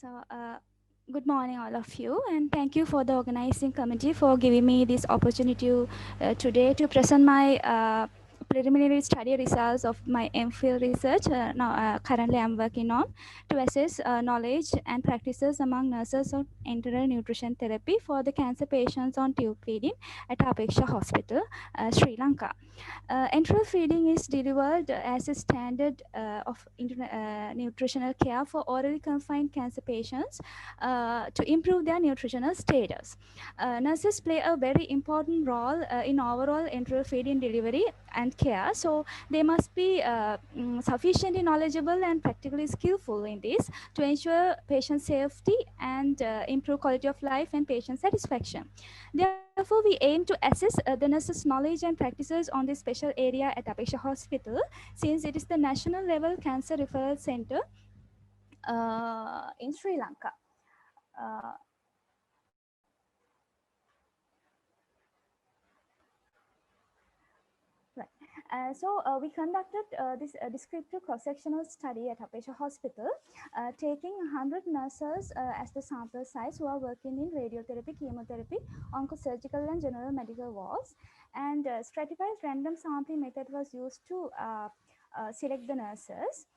So, good morning, all of you, and thank you for the organizing committee for giving me this opportunity today to present my preliminary study results of my MPhil research. Currently, I'm working on to assess knowledge and practices among nurses on enteral nutrition therapy for the cancer patients on tube feeding at Apeksha Hospital, Sri Lanka. Enteral feeding is delivered as a standard of nutritional care for orally confined cancer patients to improve their nutritional status. Nurses play a very important role in overall enteral feeding delivery and care, so they must be sufficiently knowledgeable and practically skillful in this to ensure patient safety and improve quality of life and patient satisfaction. Therefore, we aim to assess the nurses' knowledge and practices on this special area at Apeksha Hospital, since it is the national level cancer referral center in Sri Lanka. Uh, Right. We conducted this descriptive cross-sectional study at Apeksha Hospital, taking 100 nurses as the sample size who are working in radiotherapy, chemotherapy, oncosurgical and general medical wards. And stratified random sampling method was used to select the nurses.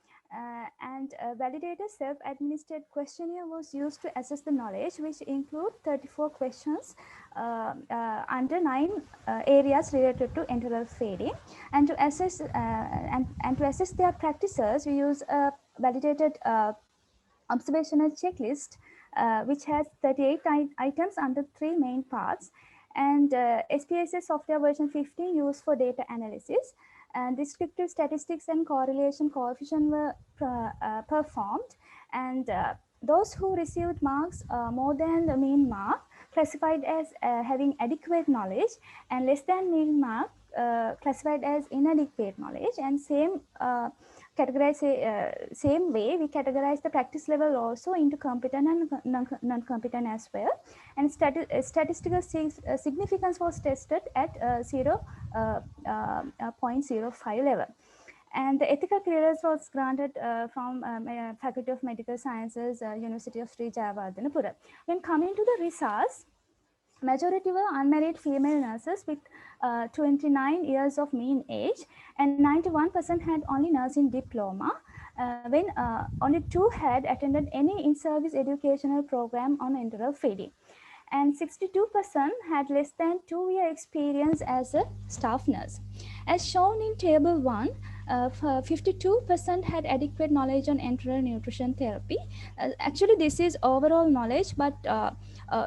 And a validated self-administered questionnaire was used to assess the knowledge, which include 34 questions under 9 areas related to enteral feeding. And to assess and to assess their practices, we use a validated observational checklist, which has 38 items under 3 main parts. And SPSS software version 15 used for data analysis. And descriptive statistics and correlation coefficient were performed. And those who received marks more than the mean mark classified as having adequate knowledge, and less than mean mark classified as inadequate knowledge. And same way we categorize the practice level also into competent and non-competent as well. And statistical significance was tested at 0.05 level. And the ethical clearance was granted from Faculty of Medical Sciences, University of Sri Jayawardhanapura. When coming to the results, majority were unmarried female nurses with 29 years of mean age, and 91% had only nursing diploma, when only 2 had attended any in-service educational program on enteral feeding. And 62% had less than 2-year experience as a staff nurse. As shown in table 1, 52% had adequate knowledge on enteral nutrition therapy. Actually, this is overall knowledge, but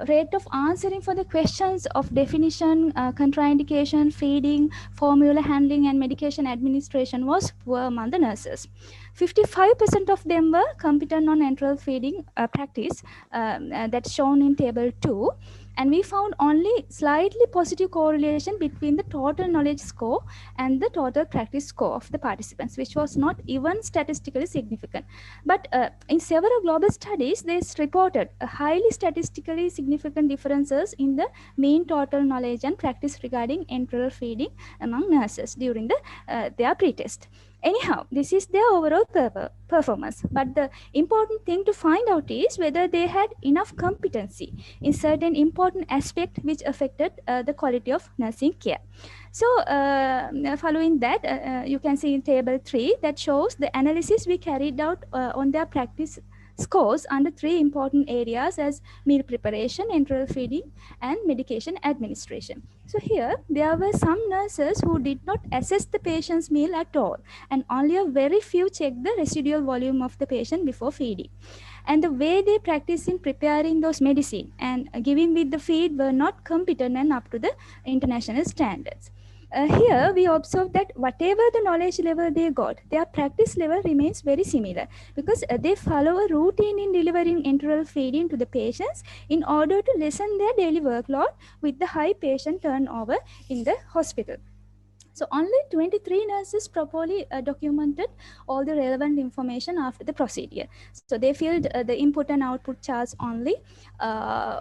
rate of answering for the questions of definition, contraindication, feeding, formula handling, and medication administration was poor among the nurses. 55% of them were competent on enteral feeding practice, that's shown in table 2. And we found only slightly positive correlation between the total knowledge score and the total practice score of the participants, which was not even statistically significant. But in several global studies, they reported a highly statistically significant differences in the mean total knowledge and practice regarding enteral feeding among nurses during their pretest. Anyhow, this is their overall performance. But the important thing to find out is whether they had enough competency in certain important aspect which affected the quality of nursing care. So following that, you can see in table 3 that shows the analysis we carried out on their practice scores under 3 important areas as meal preparation, enteral feeding, and medication administration. So here there were some nurses who did not assess the patient's meal at all, and only a very few checked the residual volume of the patient before feeding. And the way they practice in preparing those medicine and giving with the feed were not competent and up to the international standards. Here we observe that whatever the knowledge level they got, their practice level remains very similar, because they follow a routine in delivering enteral feeding to the patients in order to lessen their daily workload with the high patient turnover in the hospital. So only 23 nurses properly documented all the relevant information after the procedure. So they filled the input and output charts only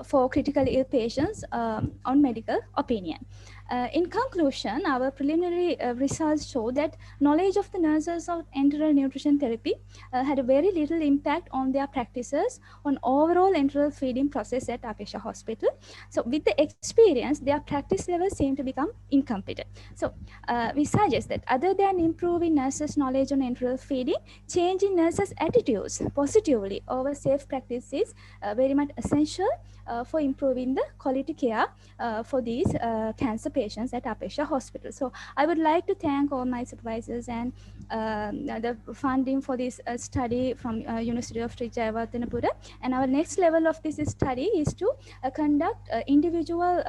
for critical ill patients on medical opinion. In conclusion, our preliminary results show that knowledge of the nurses of enteral nutrition therapy had a very little impact on their practices on overall enteral feeding process at Apesha Hospital. So with the experience, their practice levels seem to become incompetent. So we suggest that other than improving nurses' knowledge on enteral feeding, changing nurses' attitudes positively over safe practice is very much essential for improving the quality care for these cancer patients at Apesha Hospital. So I would like to thank all my supervisors and the funding for this study from University of Sri Jayewardenepura. And our next level of this study is to conduct individual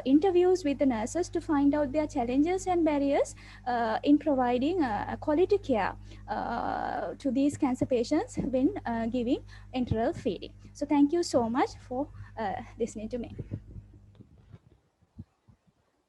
interviews with the nurses to find out their challenges and barriers in providing quality care to these cancer patients when giving enteral feeding. So thank you so much for listening to me.